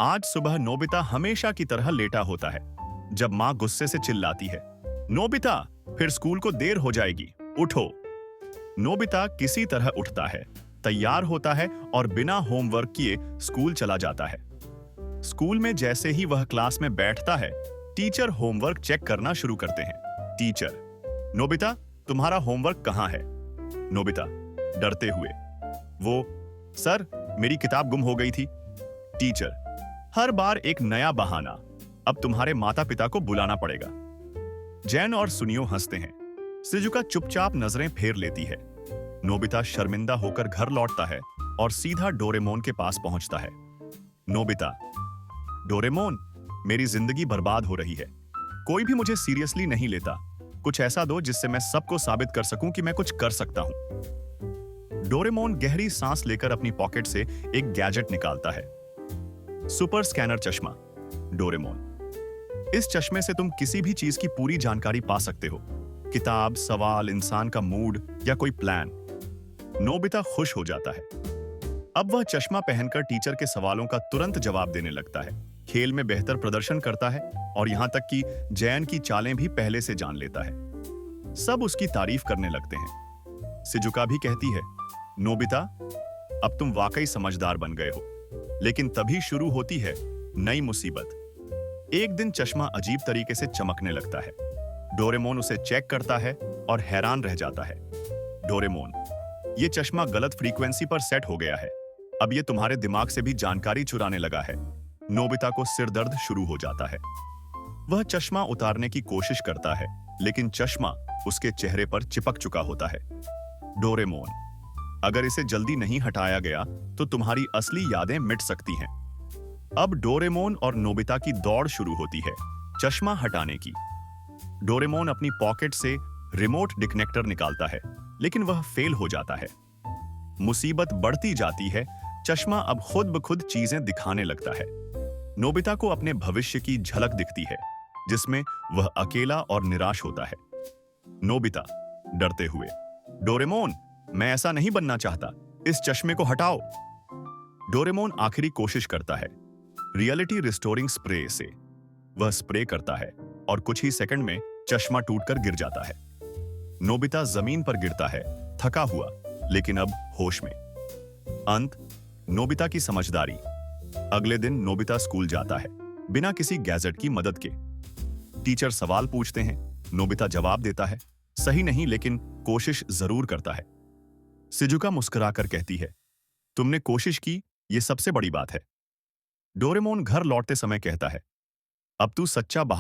आज सुबह नोबिता हमेशा की तरह लेटा होता है जब माँ गुस्से से चिल्लाती है, नोबिता, फिर स्कूल को देर हो जाएगी, उठो। नोबिता किसी तरह उठता है, तैयार होता है और बिना होमवर्क किए स्कूल चला जाता है। स्कूल में जैसे ही वह क्लास में बैठता है, टीचर होमवर्क चेक करना शुरू करते हैं। टीचर, नोबिता, तुम्हारा होमवर्क कहाँ है? नोबिता डरते हुए, वो, सर, मेरी किताब गुम हो गई थी। टीचर, हर बार एक नया बहाना, अब तुम्हारे माता पिता को बुलाना पड़ेगा। जैन और सुनियो हंसते हैं। सिजुका चुपचाप नजरें फेर लेती है। नोबिता शर्मिंदा होकर घर लौटता है और सीधा डोरेमोन के पास पहुंचता है। नोबिता, डोरेमोन, मेरी जिंदगी बर्बाद हो रही है, कोई भी मुझे सीरियसली नहीं लेता, कुछ ऐसा दो जिससे मैं सबको साबित कर सकूं कि मैं कुछ कर सकता हूं। डोरेमोन गहरी सांस लेकर अपनी पॉकेट से एक गैजेट निकालता है, सुपर स्कैनर चश्मा। डोरेमोन, इस चश्मे से तुम किसी भी चीज की पूरी जानकारी पा सकते हो, किताब, सवाल, इंसान का मूड या कोई प्लान। नोबिता खुश हो जाता है। अब वह चश्मा पहनकर टीचर के सवालों का तुरंत जवाब देने लगता है, खेल में बेहतर प्रदर्शन करता है और यहां तक कि जैन की चालें भी पहले से जान लेता है। सब उसकी तारीफ करने लगते हैं। सिजुका भी कहती है, नोबिता, अब तुम वाकई समझदार बन गए हो। लेकिन तभी शुरू होती है नई मुसीबत। एक दिन चश्मा अजीब तरीके से चमकने लगता है। डोरेमोन उसे चेक करता है और हैरान रह जाता है। डोरेमोन, ये चश्मा गलत फ्रीक्वेंसी पर सेट हो गया है, अब ये तुम्हारे दिमाग से भी जानकारी चुराने लगा है। नोबिता को सिरदर्द शुरू हो जाता है। वह चश्मा उतारने की कोशिश करता है, लेकिन चश्मा उसके चेहरे पर चिपक चुका होता है। डोरेमोन, अगर इसे जल्दी नहीं हटाया गया तो तुम्हारी असली यादें मिट सकती हैं। अब डोरेमोन और नोबिता की दौड़ शुरू होती है चश्मा हटाने की। डोरेमोन अपनी पॉकेट से रिमोट डिकनेक्टर निकालता है, लेकिन वह फेल हो जाता है। मुसीबत बढ़ती जाती है। चश्मा अब खुद ब खुद चीजें दिखाने लगता है। नोबिता को अपने भविष्य की झलक दिखती है, जिसमें वह अकेला और निराश होता है। नोबिता डरते हुए, डोरेमोन, मैं ऐसा नहीं बनना चाहता, इस चश्मे को हटाओ। डोरेमोन आखिरी कोशिश करता है। रियलिटी रिस्टोरिंग स्प्रे से वह स्प्रे करता है और कुछ ही सेकंड में चश्मा टूटकर गिर जाता है। नोबिता जमीन पर गिरता है, थका हुआ, लेकिन अब होश में। अंत, नोबिता की समझदारी। अगले दिन नोबिता स्कूल जाता है, बिना किसी गैजेट की मदद के। टीचर सवाल पूछते हैं, नोबिता जवाब देता है, सही नहीं लेकिन कोशिश जरूर करता है। सिजुका मुस्कुराकर कहती है, तुमने कोशिश की, यह सबसे बड़ी बात है। डोरेमोन घर लौटते समय कहता है, अब तू सच्चा बहादुर